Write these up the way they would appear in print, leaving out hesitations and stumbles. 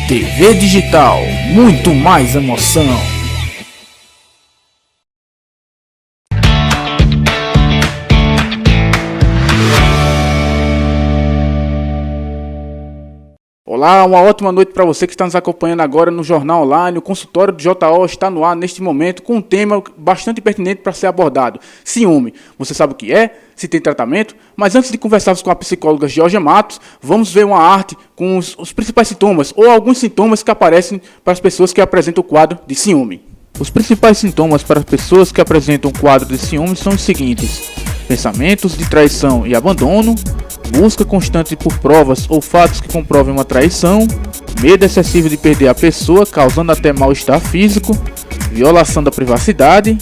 TV Digital, muito mais emoção. Olá, uma ótima noite para você que está nos acompanhando agora no Jornal Online. O consultório do JO está no ar neste momento com um tema bastante pertinente para ser abordado. Ciúme. Você sabe o que é? Se tem tratamento? Mas antes de conversarmos com a psicóloga Georgia Matos, vamos ver uma arte com os principais sintomas ou alguns sintomas que aparecem para as pessoas que apresentam o quadro de ciúme. Os principais sintomas para as pessoas que apresentam o quadro de ciúme são os seguintes: pensamentos de traição e abandono, busca constante por provas ou fatos que comprovem uma traição, medo excessivo de perder a pessoa, causando até mal-estar físico, violação da privacidade,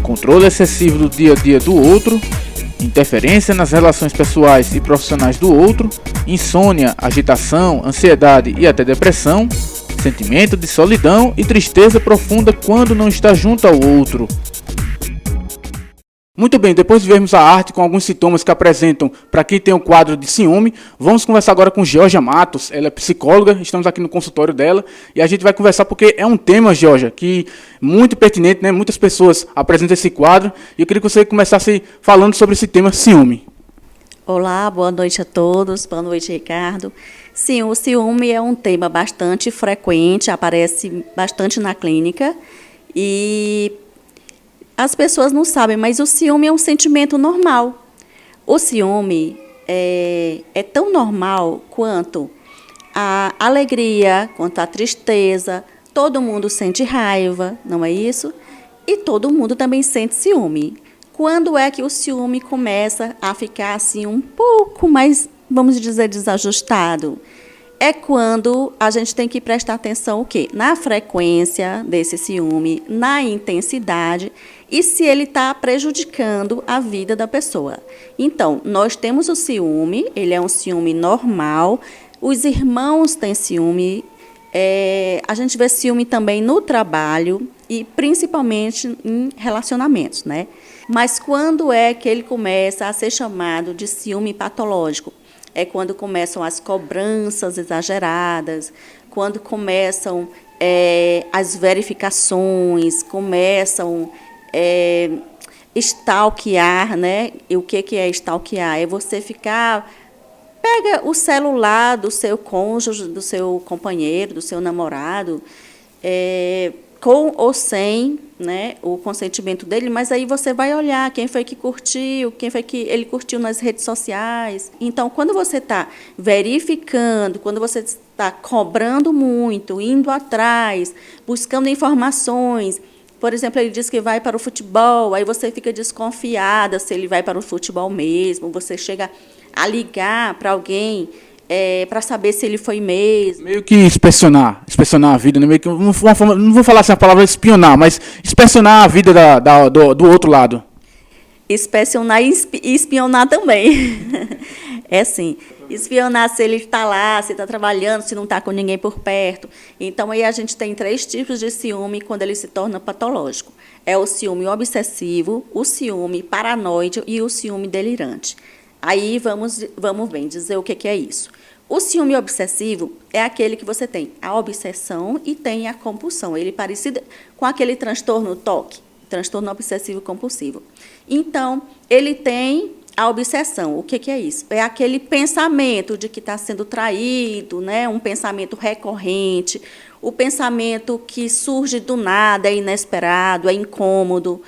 controle excessivo do dia a dia do outro, interferência nas relações pessoais e profissionais do outro, insônia, agitação, ansiedade e até depressão, sentimento de solidão e tristeza profunda quando não está junto ao outro. Muito bem, depois de vermos a arte com alguns sintomas que apresentam para quem tem o quadro de ciúme, vamos conversar agora com Georgia Matos. Ela é psicóloga, estamos aqui no consultório dela e a gente vai conversar porque é um tema, Georgia, que é muito pertinente, né? Muitas pessoas apresentam esse quadro e eu queria que você começasse falando sobre esse tema ciúme. Olá, boa noite a todos, boa noite, Ricardo. Sim, o ciúme é um tema bastante frequente, aparece bastante na clínica e as pessoas não sabem, mas o ciúme é um sentimento normal. O ciúme é tão normal quanto a alegria, quanto a tristeza. Todo mundo sente raiva, não é isso? E todo mundo também sente ciúme. Quando é que o ciúme começa a ficar assim um pouco mais, vamos dizer, desajustado? É quando a gente tem que prestar atenção o quê? Na frequência desse ciúme, na intensidade e se ele está prejudicando a vida da pessoa. Então, nós temos o ciúme, ele é um ciúme normal, os irmãos têm ciúme, a gente vê ciúme também no trabalho e principalmente em relacionamentos, né? Mas quando é que ele começa a ser chamado de ciúme patológico? É quando começam as cobranças exageradas, quando começam as verificações, começam stalkear, né? E o que é stalkear? É você ficar... Pega o celular do seu cônjuge, do seu companheiro, do seu namorado, com ou sem, né, o consentimento dele, mas aí você vai olhar quem foi que curtiu, quem foi que ele curtiu nas redes sociais. Então, quando você está verificando, quando você está cobrando muito, indo atrás, buscando informações, por exemplo, ele diz que vai para o futebol, aí você fica desconfiada se ele vai para o futebol mesmo, você chega a ligar para alguém para saber se ele foi mesmo. Meio que inspecionar a vida, né? Meio que uma forma, não vou falar assim a palavra espionar, mas inspecionar a vida do outro lado. Inspecionar e espionar também. É assim, espionar se ele está lá, se está trabalhando, se não está com ninguém por perto. Então, aí a gente tem 3 tipos de ciúme quando ele se torna patológico. É o ciúme obsessivo, o ciúme paranoide e o ciúme delirante. Aí vamos bem dizer o que é isso. O ciúme obsessivo é aquele que você tem a obsessão e tem a compulsão. Ele é parecido com aquele transtorno TOC, transtorno obsessivo compulsivo. Então, ele tem a obsessão. O que é isso? É aquele pensamento de que está sendo traído, né? Um pensamento recorrente, o pensamento que surge do nada, é inesperado, é incômodo.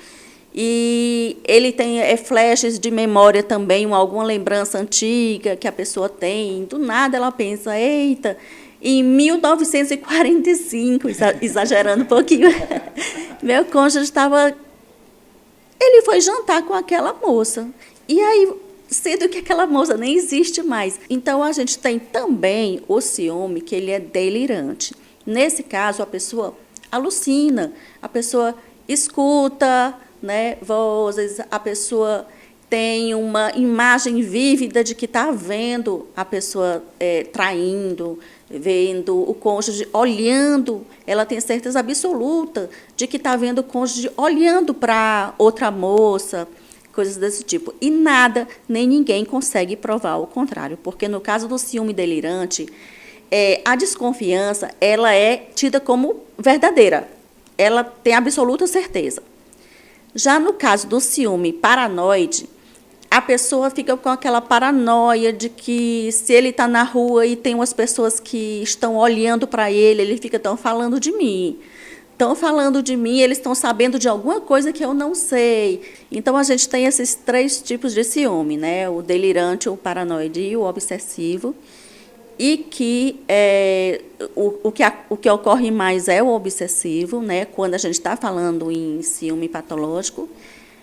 E ele tem flashes de memória também, alguma lembrança antiga que a pessoa tem. Do nada ela pensa, eita, em 1945, exagerando um pouquinho, meu cônjuge estava... Ele foi jantar com aquela moça. E aí, sendo que aquela moça nem existe mais. Então, a gente tem também o ciúme, que ele é delirante. Nesse caso, a pessoa alucina, a pessoa escuta, né, vozes, a pessoa tem uma imagem vívida de que está vendo a pessoa traindo, vendo o cônjuge olhando, ela tem certeza absoluta de que está vendo o cônjuge olhando para outra moça, coisas desse tipo. E nada, nem ninguém consegue provar o contrário, porque no caso do ciúme delirante, a desconfiança, ela é tida como verdadeira. Ela tem absoluta certeza. Já no caso do ciúme paranoide, a pessoa fica com aquela paranoia de que se ele está na rua e tem umas pessoas que estão olhando para ele fica, estão falando de mim. Estão falando de mim, eles estão sabendo de alguma coisa que eu não sei. Então, a gente tem esses 3 tipos de ciúme, né? O delirante, o paranoide e o obsessivo. E que o que ocorre mais é o obsessivo, né, quando a gente está falando em ciúme patológico.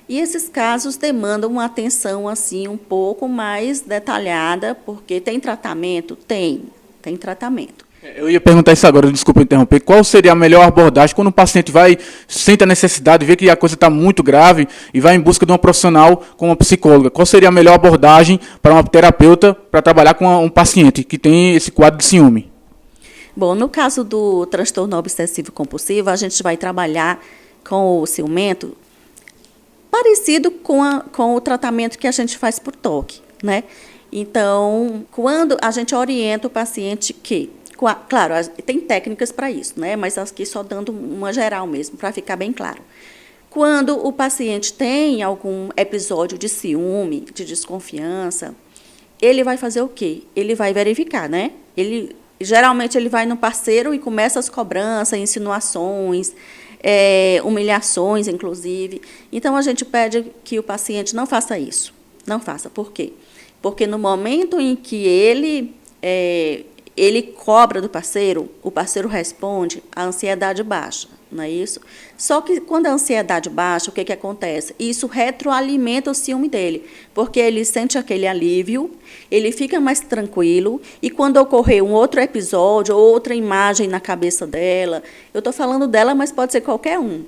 E esses casos demandam uma atenção assim, um pouco mais detalhada, porque tem tratamento? Tem tratamento. Eu ia perguntar isso agora, desculpa interromper. Qual seria a melhor abordagem quando o paciente sente a necessidade, vê que a coisa está muito grave e vai em busca de uma profissional como uma psicóloga? Qual seria a melhor abordagem para uma terapeuta para trabalhar com um paciente que tem esse quadro de ciúme? Bom, no caso do transtorno obsessivo compulsivo, a gente vai trabalhar com o ciumento parecido com o tratamento que a gente faz por toque, né? Então, quando a gente orienta o paciente claro, tem técnicas para isso, né? Mas aqui só dando uma geral mesmo, para ficar bem claro. Quando o paciente tem algum episódio de ciúme, de desconfiança, ele vai fazer o quê? Ele vai verificar, né? Geralmente ele vai no parceiro e começa as cobranças, insinuações, humilhações, inclusive. Então, a gente pede que o paciente não faça isso. Não faça. Por quê? Porque no momento em que ele cobra do parceiro, o parceiro responde, a ansiedade baixa, não é isso? Só que quando a ansiedade baixa, o que acontece? Isso retroalimenta o ciúme dele, porque ele sente aquele alívio, ele fica mais tranquilo, e quando ocorrer um outro episódio, ou outra imagem na cabeça dela, eu estou falando dela, mas pode ser qualquer um,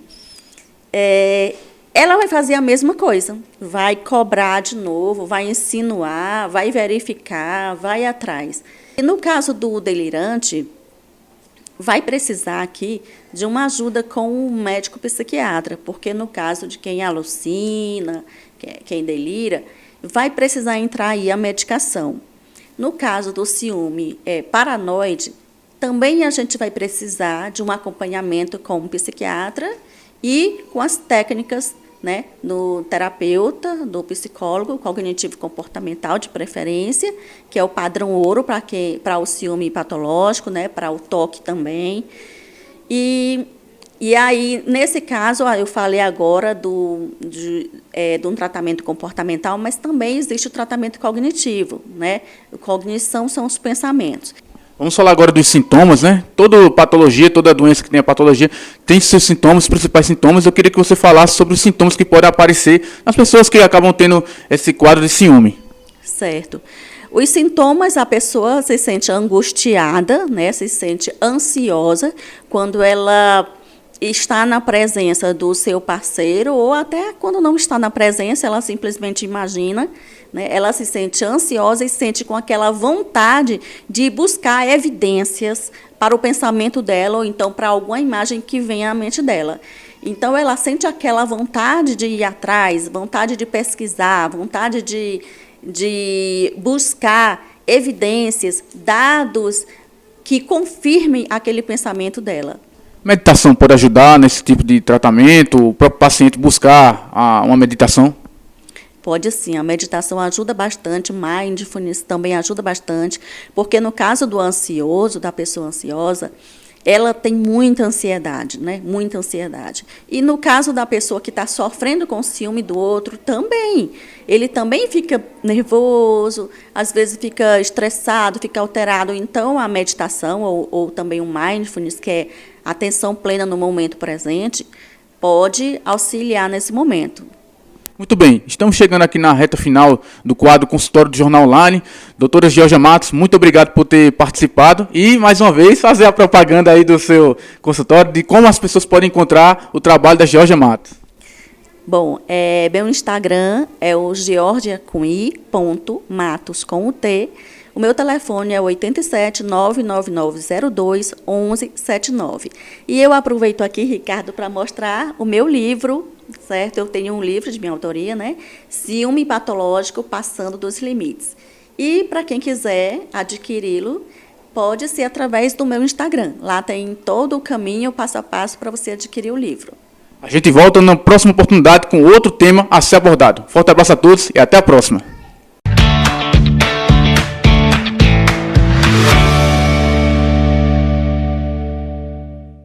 ela vai fazer a mesma coisa, vai cobrar de novo, vai insinuar, vai verificar, vai atrás. E no caso do delirante, vai precisar aqui de uma ajuda com o médico psiquiatra, porque no caso de quem alucina, quem delira, vai precisar entrar aí a medicação. No caso do ciúme paranoide, também a gente vai precisar de um acompanhamento com um psiquiatra e com as técnicas, né, do terapeuta, do psicólogo cognitivo comportamental de preferência, que é o padrão ouro para o ciúme patológico, né, para o toque também. E aí, nesse caso, eu falei agora de um tratamento comportamental, mas também existe o tratamento cognitivo, né? Cognição são os pensamentos. Vamos falar agora dos sintomas, né? Toda patologia, toda doença que tem a patologia tem seus sintomas, os principais sintomas. Eu queria que você falasse sobre os sintomas que podem aparecer nas pessoas que acabam tendo esse quadro de ciúme. Certo. Os sintomas, a pessoa se sente angustiada, né? Se sente ansiosa quando ela está na presença do seu parceiro, ou até quando não está na presença, ela simplesmente imagina, né? Ela se sente ansiosa e sente com aquela vontade de buscar evidências para o pensamento dela, ou então para alguma imagem que venha à mente dela. Então, ela sente aquela vontade de ir atrás, vontade de pesquisar, vontade de buscar evidências, dados que confirmem aquele pensamento dela. Meditação pode ajudar nesse tipo de tratamento? O próprio paciente buscar uma meditação? Pode sim, a meditação ajuda bastante, mindfulness também ajuda bastante, porque no caso do ansioso, da pessoa ansiosa, ela tem muita ansiedade, né? Muita ansiedade. E no caso da pessoa que está sofrendo com o ciúme do outro, também. Ele também fica nervoso, às vezes fica estressado, fica alterado. Então, a meditação, ou também o mindfulness, que é atenção plena no momento presente, pode auxiliar nesse momento. Muito bem, estamos chegando aqui na reta final do quadro Consultório do Jornal Online. Doutora Georgia Matos, muito obrigado por ter participado e, mais uma vez, fazer a propaganda aí do seu consultório, de como as pessoas podem encontrar o trabalho da Georgia Matos. Bom, meu Instagram é o georgia.matos com o T. O meu telefone é 87 99902 1179. E eu aproveito aqui, Ricardo, para mostrar o meu livro, certo? Eu tenho um livro de minha autoria, né? Ciúme Patológico, Passando dos Limites. E, para quem quiser adquiri-lo, Pode ser através do meu Instagram. Lá tem todo o caminho, passo a passo, para você adquirir o livro. A gente volta na próxima oportunidade com outro tema a ser abordado. Forte abraço a todos e até a próxima.